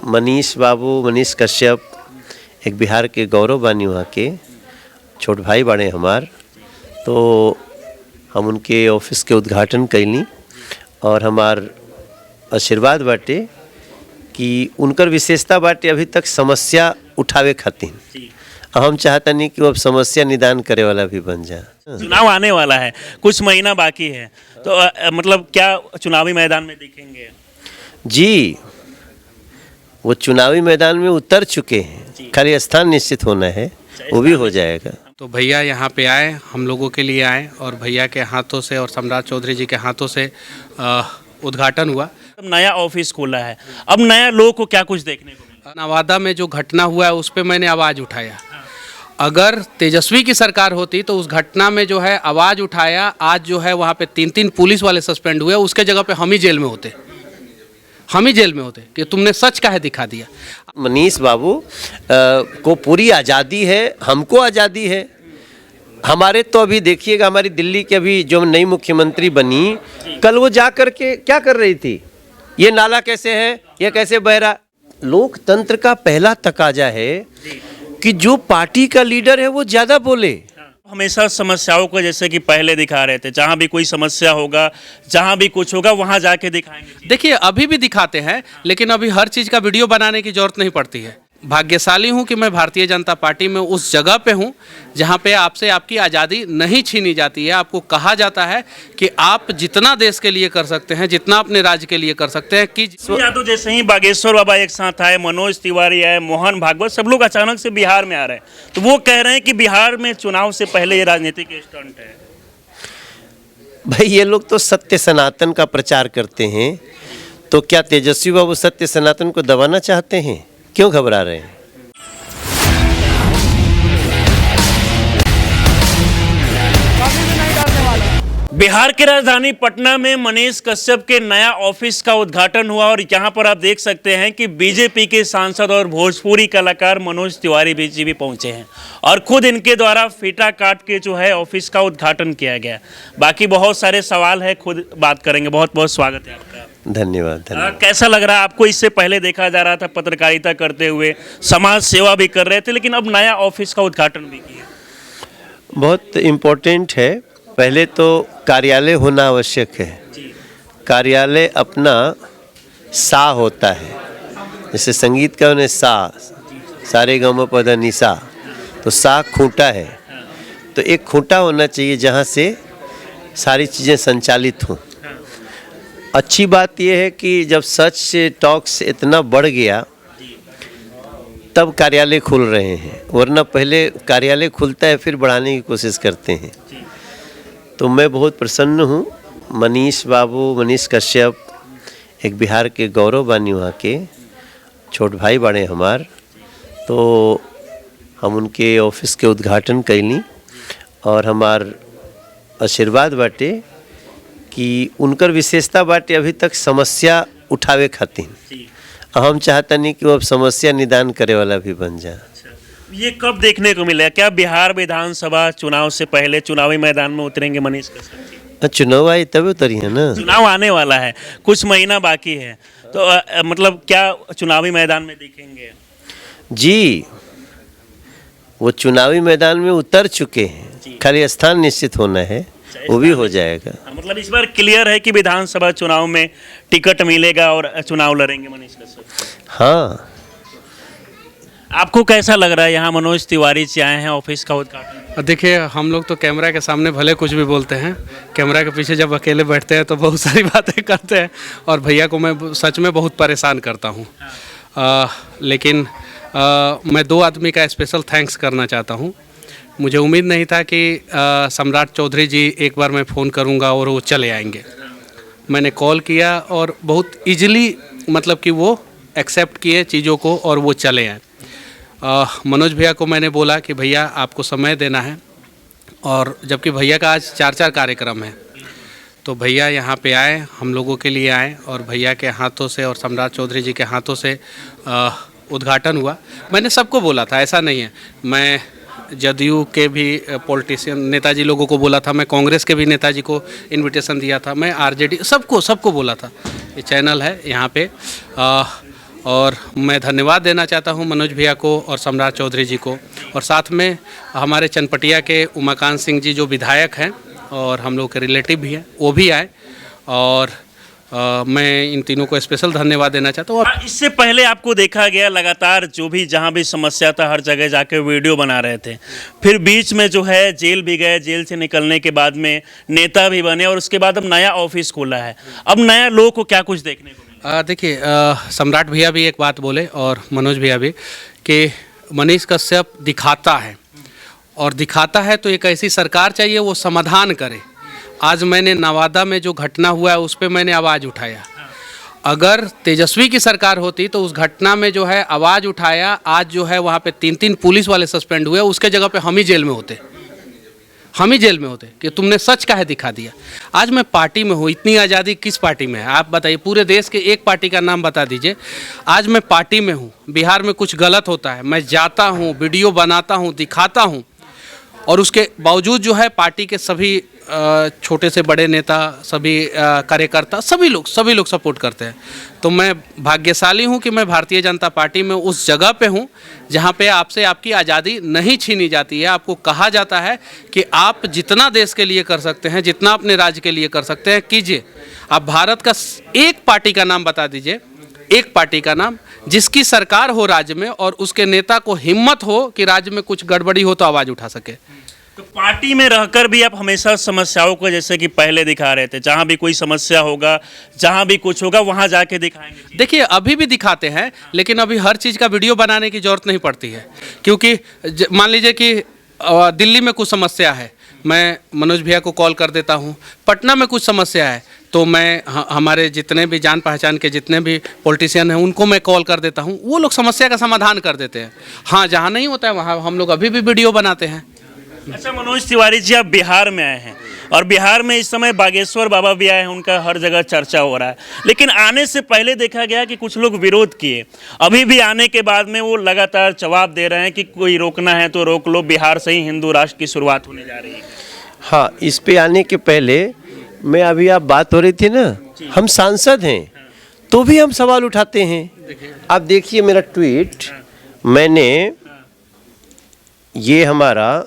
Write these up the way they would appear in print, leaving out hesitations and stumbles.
मनीष कश्यप एक बिहार के गौरव बानी, वहाँ के छोट भाई बड़े हमार, तो हम उनके ऑफिस के उद्घाटन कैली और हमार आशीर्वाद बाटे कि उनकर विशेषता बाटे अभी तक समस्या उठावे खातिर। हम चाहता नहीं कि वो अब समस्या निदान करे वाला भी बन जाए। चुनाव आने वाला है, कुछ महीना बाकी है, तो मतलब क्या चुनावी मैदान में दिखेंगे? जी, वो चुनावी मैदान में उतर चुके हैं, खाली स्थान निश्चित होना है, वो भी हो जाएगा। तो भैया यहाँ पे आए, हम लोगों के लिए आए और भैया के हाथों से और सम्राट चौधरी जी के हाथों से उद्घाटन हुआ। नया ऑफिस खोला है, अब नया लोगों को क्या कुछ देखने को मिला? नवादा में जो घटना हुआ है उस पर मैंने आवाज़ उठाया। अगर तेजस्वी की सरकार होती तो उस घटना में जो है आवाज़ उठाया, आज जो है वहाँ पे 3 पुलिस वाले सस्पेंड हुए, उसके जगह पे हम ही जेल में होते कि तुमने सच काहे दिखा दिया। मनीष बाबू को पूरी आज़ादी है, हमको आज़ादी है। हमारे तो अभी देखिएगा, हमारी दिल्ली की अभी जो नई मुख्यमंत्री बनी, कल वो जा कर के क्या कर रही थी, ये नाला कैसे है, ये कैसे बह रहा। लोकतंत्र का पहला तकाजा है कि जो पार्टी का लीडर है वो ज़्यादा बोले। हमेशा समस्याओं को जैसे कि पहले दिखा रहे थे, जहाँ भी कोई समस्या होगा, जहाँ भी कुछ होगा वहाँ जाके दिखाएंगे। देखिए अभी भी दिखाते हैं, लेकिन अभी हर चीज़ का वीडियो बनाने की जरूरत नहीं पड़ती है। भाग्यशाली हूँ कि मैं भारतीय जनता पार्टी में उस जगह पे हूँ जहाँ पे आपसे आपकी आज़ादी नहीं छीनी जाती है। आपको कहा जाता है कि आप जितना देश के लिए कर सकते हैं, जितना अपने राज्य के लिए कर सकते हैं कि तो जैसे ही बागेश्वर बाबा एक साथ आए, मनोज तिवारी आए, मोहन भागवत, सब लोग अचानक से बिहार में आ रहे हैं, तो वो कह रहे हैं कि बिहार में चुनाव से पहले ये राजनीतिक स्टंट है। भाई ये लोग तो सत्य सनातन का प्रचार करते हैं, तो क्या तेजस्वी बाबू सत्य सनातन को दबाना चाहते हैं? क्यों घबरा रहे हैं? बिहार की राजधानी पटना में मनीष कश्यप के नया ऑफिस का उद्घाटन हुआ और यहाँ पर आप देख सकते हैं कि बीजेपी के सांसद और भोजपुरी कलाकार मनोज तिवारी भी पहुंचे हैं और खुद इनके द्वारा फीता काट के जो है ऑफिस का उद्घाटन किया गया। बाकी बहुत सारे सवाल है, खुद बात करेंगे। बहुत बहुत स्वागत है आपका। धन्यवाद। कैसा लग रहा है आपको? इससे पहले देखा जा रहा था पत्रकारिता करते हुए, समाज सेवा भी कर रहे थे, लेकिन अब नया ऑफिस का उद्घाटन भी किया। बहुत इम्पोर्टेंट है। पहले तो कार्यालय होना आवश्यक है। कार्यालय अपना सा होता है, जैसे संगीत का उन्हें सा, सारे गाँव पद निसा, तो सा खूंटा है। तो एक खूंटा होना चाहिए जहाँ से सारी चीज़ें संचालित हों। अच्छी बात यह है कि जब सच टॉक्स इतना बढ़ गया तब कार्यालय खुल रहे हैं, वरना पहले कार्यालय खुलता है फिर बढ़ाने की कोशिश करते हैं। तो मैं बहुत प्रसन्न हूँ। मनीष कश्यप एक बिहार के गौरव बानी, वहाँ के छोट भाई बड़े हमार, तो हम उनके ऑफिस के उद्घाटन कैली और हमार आशीर्वाद बाटे कि उनकर विशेषता बाटे अभी तक समस्या उठावे खातिर। हम चाहता नहीं कि वो अब समस्या निदान करे वाला भी बन जाए। ये कब देखने को मिला? क्या बिहार विधानसभा चुनाव से पहले चुनावी मैदान में उतरेंगे मनीष कश्यप? चुनाव आई तभी उतरी है ना। चुनाव आने वाला है, कुछ महीना बाकी है, तो मतलब क्या चुनावी मैदान में दिखेंगे? जी, वो चुनावी मैदान में उतर चुके हैं, खाली स्थान निश्चित होना है, वो भी हो जाएगा। मतलब इस बार क्लियर है कि विधानसभा चुनाव में टिकट मिलेगा और चुनाव लड़ेंगे मनीष कश्यप? हाँ। आपको कैसा लग रहा है? यहाँ मनोज तिवारी जी आए हैं ऑफिस का उद्घाटन। देखिए हम लोग तो कैमरा के सामने भले कुछ भी बोलते हैं, कैमरा के पीछे जब अकेले बैठते हैं तो बहुत सारी बातें करते हैं और भैया को मैं सच में बहुत परेशान करता हूँ। लेकिन मैं 2 आदमी का स्पेशल थैंक्स करना चाहता हूँ। मुझे उम्मीद नहीं था कि सम्राट चौधरी जी एक बार मैं फ़ोन करूँगा और वो चले आएंगे। मैंने कॉल किया और बहुत ईजिली मतलब कि वो एक्सेप्ट किए चीज़ों को और वो चले आए। मनोज भैया को मैंने बोला कि भैया आपको समय देना है, और जबकि भैया का आज 4 कार्यक्रम है, तो भैया यहाँ पे आए, हम लोगों के लिए आए और भैया के हाथों से और सम्राट चौधरी जी के हाथों से उद्घाटन हुआ। मैंने सबको बोला था, ऐसा नहीं है। मैं जदयू के भी पॉलिटिशियन नेताजी लोगों को बोला था, मैं कांग्रेस के भी नेताजी को इनविटेशन दिया था, मैं आरजेडी सबको बोला था। ये चैनल है यहाँ पे और मैं धन्यवाद देना चाहता हूं मनोज भैया को और सम्राट चौधरी जी को, और साथ में हमारे चनपटिया के उमाकांत सिंह जी जो विधायक हैं और हम लोग के रिलेटिव भी हैं, वो भी आए, और मैं इन तीनों को स्पेशल धन्यवाद देना चाहता हूँ। इससे पहले आपको देखा गया लगातार जो भी जहाँ भी समस्या था हर जगह जाके वीडियो बना रहे थे, फिर बीच में जो है जेल भी गए, जेल से निकलने के बाद में नेता भी बने और उसके बाद अब नया ऑफिस खोला है। अब नया लोगों को क्या कुछ देखने को मिला? देखिए, सम्राट भैया भी एक बात बोले और मनोज भैया भी कि मनीष कश्यप दिखाता है, और दिखाता है तो एक ऐसी सरकार चाहिए वो समाधान करे। आज मैंने नवादा में जो घटना हुआ है उस पर मैंने आवाज़ उठाया। अगर तेजस्वी की सरकार होती तो उस घटना में जो है आवाज़ उठाया, आज जो है वहाँ पे 3-3 पुलिस वाले सस्पेंड हुए, उसके जगह पे हम ही जेल में होते, हम ही जेल में होते कि तुमने सच काहे दिखा दिया। आज मैं पार्टी में हूँ, इतनी आज़ादी किस पार्टी में है आप बताइए? पूरे देश के एक पार्टी का नाम बता दीजिए। आज मैं पार्टी में हूँ, बिहार में कुछ गलत होता है, मैं जाता हूँ, वीडियो बनाता हूँ, दिखाता हूँ, और उसके बावजूद जो है पार्टी के सभी छोटे से बड़े नेता, सभी कार्यकर्ता, सभी लोग सपोर्ट करते हैं। तो मैं भाग्यशाली हूं कि मैं भारतीय जनता पार्टी में उस जगह पे हूं जहां पे आपसे आपकी आज़ादी नहीं छीनी जाती है। आपको कहा जाता है कि आप जितना देश के लिए कर सकते हैं, जितना अपने राज्य के लिए कर सकते हैं कीजिए। आप भारत का एक पार्टी का नाम बता दीजिए, एक पार्टी का नाम जिसकी सरकार हो राज्य में और उसके नेता को हिम्मत हो कि राज्य में कुछ गड़बड़ी हो तो आवाज़ उठा सके। तो पार्टी में रहकर भी आप हमेशा समस्याओं को जैसे कि पहले दिखा रहे थे, जहां भी कोई समस्या होगा, जहां भी कुछ होगा वहां जाके दिखाएंगे। देखिए, अभी भी दिखाते हैं, लेकिन अभी हर चीज़ का वीडियो बनाने की ज़रूरत नहीं पड़ती है, क्योंकि मान लीजिए कि दिल्ली में कुछ समस्या है, मैं मनोज भैया को कॉल कर देता हूँ। पटना में कुछ समस्या है तो मैं हमारे जितने भी जान पहचान के जितने भी पॉलिटिशियन हैं उनको मैं कॉल कर देता हूँ, वो लोग समस्या का समाधान कर देते हैं। हाँ, जहाँ नहीं होता है वहाँ हम लोग अभी भी वीडियो बनाते हैं। अच्छा मनोज तिवारी जी, आप बिहार में आए हैं और बिहार में इस समय बागेश्वर बाबा भी आए हैं, उनका हर जगह चर्चा हो रहा है, लेकिन आने से पहले देखा गया कि कुछ लोग विरोध किए। अभी भी आने के बाद में वो लगातार जवाब दे रहे हैं कि कोई रोकना है तो रोक लो, बिहार से ही हिंदू राष्ट्र की शुरुआत होने जा रही है। हाँ, इस पे आने के पहले मैं अभी आप बात हो रही थी ना, हम सांसद हैं तो भी हम सवाल उठाते हैं। आप देखिए मेरा ट्वीट, मैंने ये हमारा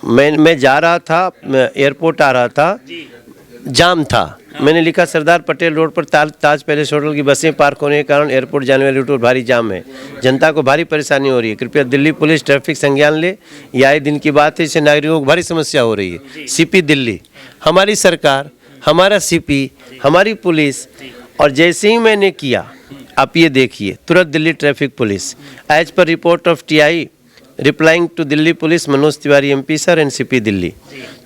मैं जा रहा था, एयरपोर्ट आ रहा था, जाम था, मैंने लिखा सरदार पटेल रोड पर ताज पैलेस होटल की बसें पार्क होने के कारण एयरपोर्ट जाने वाली रूट पर भारी जाम है, जनता को भारी परेशानी हो रही है, कृपया दिल्ली पुलिस ट्रैफिक संज्ञान ले, यह आए दिन की बात है, इससे नागरिकों को भारी समस्या हो रही है। सीपी दिल्ली, हमारी सरकार, हमारा सीपी, हमारी पुलिस, और जैसे ही मैंने किया, आप ये देखिए, तुरंत Delhi traffic police, as per report of TI replying to Delhi police Manoj Tiwari MP sir and CP Delhi,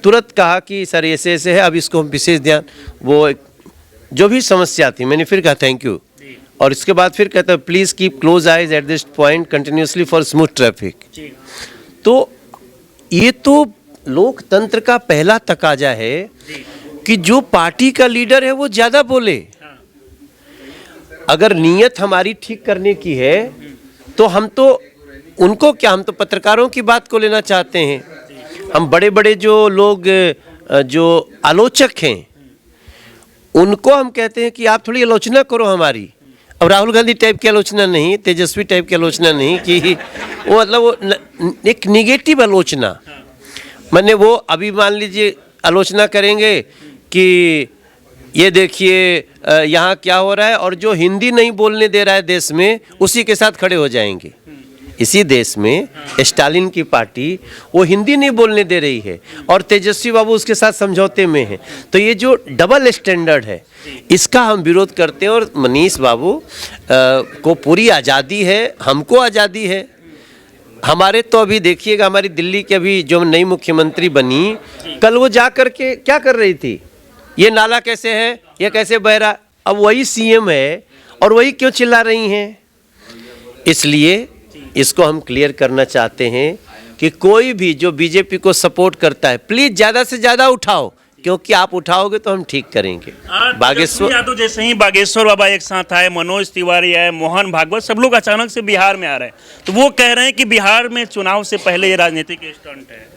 तुरंत कहा कि सर ऐसे ऐसे है, अब इसको हम विशेष ध्यान, वो जो भी समस्या थी मैंने फिर कहा थैंक यू, और इसके बाद फिर कहता please keep close eyes at this point continuously for smooth traffic. तो ये तो लोकतंत्र का पहला तकाजा है कि जो पार्टी का लीडर है वो ज़्यादा बोले। अगर नीयत हमारी ठीक करने की है तो हम तो उनको क्या, हम तो पत्रकारों की बात को लेना चाहते हैं। हम बड़े बड़े जो लोग जो आलोचक हैं उनको हम कहते हैं कि आप थोड़ी आलोचना करो हमारी। अब राहुल गांधी टाइप की आलोचना नहीं, तेजस्वी टाइप की आलोचना नहीं कि वो मतलब वो एक निगेटिव आलोचना, मैंने वो अभी मान लीजिए आलोचना करेंगे कि ये देखिए यहाँ क्या हो रहा है, और जो हिंदी नहीं बोलने दे रहा है देश में उसी के साथ खड़े हो जाएंगे। इसी देश में स्टालिन की पार्टी वो हिंदी नहीं बोलने दे रही है और तेजस्वी बाबू उसके साथ समझौते में है। तो ये जो डबल स्टैंडर्ड है इसका हम विरोध करते हैं, और मनीष बाबू को पूरी आज़ादी है, हमको आज़ादी है। हमारे तो अभी देखिएगा, हमारी दिल्ली की अभी जो नई मुख्यमंत्री बनी, कल वो जा कर के क्या कर रही थी, ये नाला कैसे है, ये कैसे बह रहा, अब वही सीएम है और वही क्यों चिल्ला रही हैं। इसलिए इसको हम क्लियर करना चाहते हैं कि कोई भी जो बीजेपी को सपोर्ट करता है प्लीज ज़्यादा से ज़्यादा उठाओ, क्योंकि आप उठाओगे तो हम ठीक करेंगे। बागेश्वर यादव जैसे ही बागेश्वर बाबा एक साथ आए, मनोज तिवारी आए, मोहन भागवत, सब लोग अचानक से बिहार में आ रहे हैं, तो वो कह रहे हैं कि बिहार में चुनाव से पहले ये राजनीतिक स्टंट है।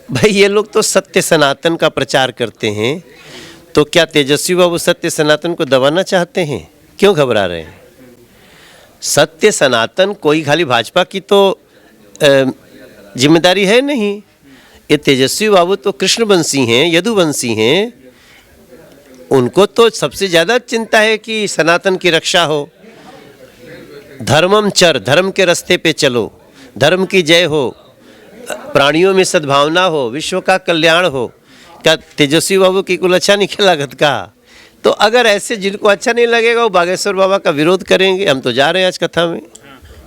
भाई ये लोग तो सत्य सनातन का प्रचार करते हैं, तो क्या तेजस्वी बाबू सत्य सनातन को दबाना चाहते हैं? क्यों घबरा रहे हैं? सत्य सनातन कोई खाली भाजपा की तो जिम्मेदारी है नहीं। ये तेजस्वी बाबू तो कृष्णवंशी हैं, यदुवंशी हैं, उनको तो सबसे ज़्यादा चिंता है कि सनातन की रक्षा हो। धर्मम चर, धर्म के रास्ते पे चलो, धर्म की जय हो, प्राणियों में सद्भावना हो, विश्व का कल्याण हो। क्या तेजस्वी बाबू की कुल अच्छा नहीं लागत का? तो अगर ऐसे जिनको अच्छा नहीं लगेगा वो बागेश्वर बाबा का विरोध करेंगे। हम तो जा रहे हैं आज कथा में।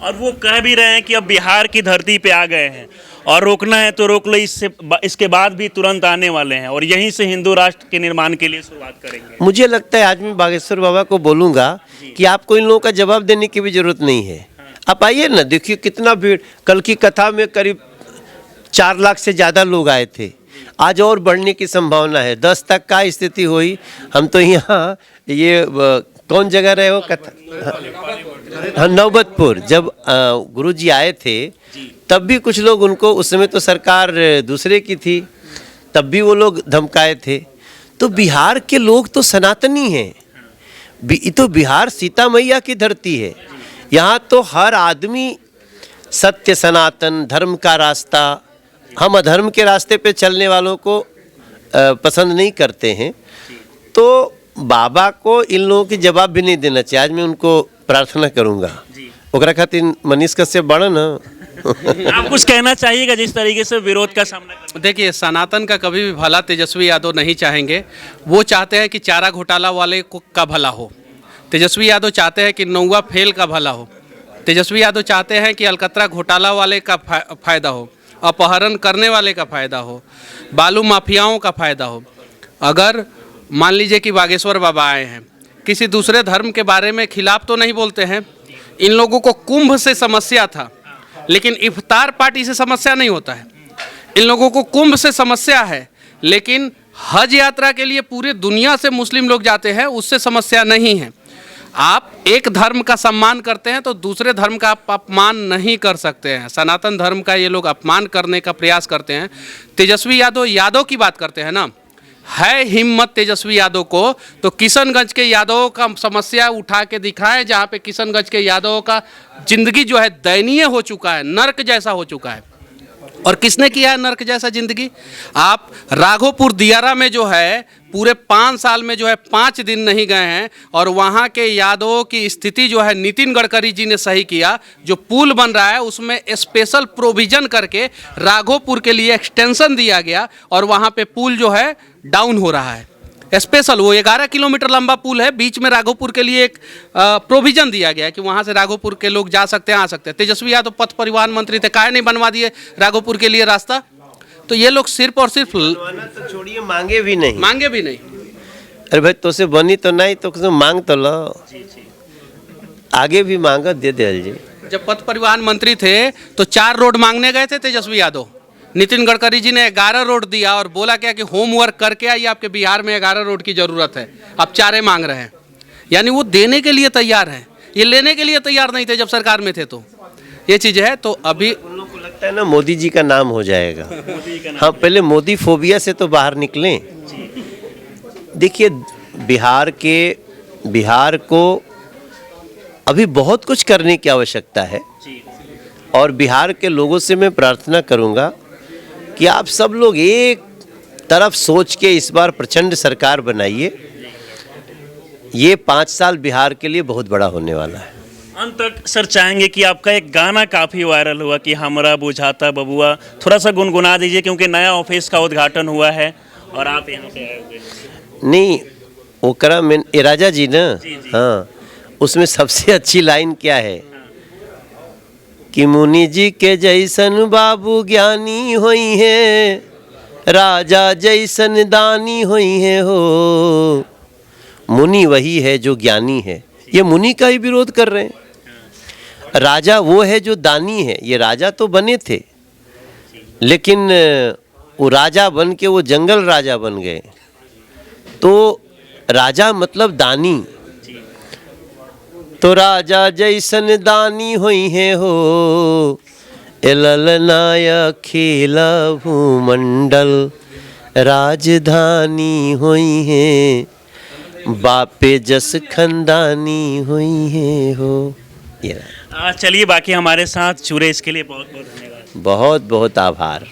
और वो कह भी रहे हैं कि अब बिहार की धरती पे आ गए हैं और रोकना है तो रोक लो, इसके बाद भी तुरंत आने वाले हैं और यहीं से हिंदू राष्ट्र के निर्माण के लिए शुरुआत करेंगे। मुझे लगता है आज मैं बागेश्वर बाबा को बोलूँगा कि आपको इन लोगों का जवाब देने की भी जरूरत नहीं है। आप आइए ना, देखिए कितना भीड़। कल की कथा में करीब 4 लाख से ज़्यादा लोग आए थे। आज और बढ़ने की संभावना है। 10 तक का स्थिति हुई। हम तो यहाँ ये कौन जगह रहे हो कथा, हाँ नौबतपुर। जब गुरुजी आए थे तब भी कुछ लोग उनको, उस समय तो सरकार दूसरे की थी, तब भी वो लोग धमकाए थे। तो बिहार के लोग तो सनातनी हैं। तो बिहार सीता मैया की धरती है। यहाँ तो हर आदमी सत्य सनातन धर्म का रास्ता, हम अधर्म के रास्ते पे चलने वालों को पसंद नहीं करते हैं। तो बाबा को इन लोगों की जवाब भी नहीं देना चाहिए। आज मैं उनको प्रार्थना करूँगा, ओकरा खातिर मनीष कश्यप बड़ा ना। आप कुछ कहना चाहिएगा जिस तरीके से विरोध का सामना कर? देखिए, सनातन का कभी भी भला तेजस्वी यादव नहीं चाहेंगे। वो चाहते हैं कि चारा घोटाला वाले का भला हो। तेजस्वी यादव चाहते हैं कि नौवा फेल का भला हो। तेजस्वी यादव चाहते हैं कि अलकतरा घोटाला वाले का फ़ायदा हो, अपहरण करने वाले का फ़ायदा हो, बालू माफियाओं का फ़ायदा हो। अगर मान लीजिए कि बागेश्वर बाबा आए हैं, किसी दूसरे धर्म के बारे में खिलाफ तो नहीं बोलते हैं। इन लोगों को कुंभ से समस्या था, लेकिन इफ्तार पार्टी से समस्या नहीं होता है। इन लोगों को कुंभ से समस्या है, लेकिन हज यात्रा के लिए पूरे दुनिया से मुस्लिम लोग जाते हैं, उससे समस्या नहीं है। आप एक धर्म का सम्मान करते हैं तो दूसरे धर्म का आप अपमान नहीं कर सकते हैं। सनातन धर्म का ये लोग अपमान करने का प्रयास करते हैं। तेजस्वी यादव की बात करते हैं ना, है हिम्मत तेजस्वी यादव को तो किशनगंज के यादवों का समस्या उठा के दिखाएं, जहाँ पे किशनगंज के यादवों का जिंदगी जो है दयनीय हो चुका है, नर्क जैसा हो चुका है। और किसने किया है नर्क जैसा जिंदगी? आप राघोपुर दियारा में जो है पूरे 5 साल में जो है 5 दिन नहीं गए हैं, और वहाँ के यादवों की स्थिति जो है नितिन गडकरी जी ने सही किया। जो पुल बन रहा है उसमें स्पेशल प्रोविजन करके राघोपुर के लिए एक्सटेंशन दिया गया, और वहाँ पे पुल जो है डाउन हो रहा है। स्पेशल वो 11 किलोमीटर लंबा पुल है, बीच में राघोपुर के लिए एक प्रोविजन दिया गया है कि वहाँ से राघोपुर के लोग जा सकते हैं, आ सकते हैं। तेजस्वी यादव पथ परिवहन मंत्री थे, काहे नहीं बनवा दिए राघोपुर के लिए रास्ता? तो ये लोग सिर्फ और सिर्फ तो छोड़िए, मांगे भी नहीं। अरे भाई तो से बनी तो नहीं तो मांग तो लो, आगे भी मांगा दे जी। जब पथ परिवहन मंत्री थे तो 4 रोड मांगने गए थे तेजस्वी यादव। नितिन गडकरी जी ने 11 रोड दिया और बोला क्या कि होमवर्क करके आइए, आपके बिहार में 11 रोड की ज़रूरत है। आप 4 मांग रहे हैं, यानी वो देने के लिए तैयार है, ये लेने के लिए तैयार नहीं थे जब सरकार में थे। तो ये चीज़ है। तो अभी उन लोगों को लगता है ना मोदी जी का नाम हो जाएगा। हाँ, पहले मोदी फोबिया से तो बाहर निकलें। देखिए, बिहार को अभी बहुत कुछ करने की आवश्यकता है, और बिहार के लोगों से मैं प्रार्थना करूंगा कि आप सब लोग एक तरफ सोच के इस बार प्रचंड सरकार बनाइए। ये 5 साल बिहार के लिए बहुत बड़ा होने वाला है। अंत तक सर चाहेंगे कि आपका एक गाना काफ़ी वायरल हुआ कि हमरा बुझाता बबुआ, थोड़ा सा गुनगुना दीजिए, क्योंकि नया ऑफिस का उद्घाटन हुआ है और आप यहाँ पे आए हुए। नहीं, ओकरा में ए राजा जी ना, हाँ, उसमें सबसे अच्छी लाइन क्या है कि मुनि जी के जैसन बाबू ज्ञानी होई है, राजा जैसन दानी होई है हो। मुनि वही है जो ज्ञानी है, ये मुनि का ही विरोध कर रहे हैं। राजा वो है जो दानी है। ये राजा तो बने थे, लेकिन वो राजा बन के वो जंगल राजा बन गए। तो राजा मतलब दानी, तो राजा जैसन दानी होई है हो, ललनाया खेला भूमंडल राजधानी होई है। बापे जस खंदानी हुई है हो। ये रहा। चलिए बाकी हमारे साथ जुड़े इसके लिए बहुत बहुत धन्यवाद। बहुत बहुत आभार।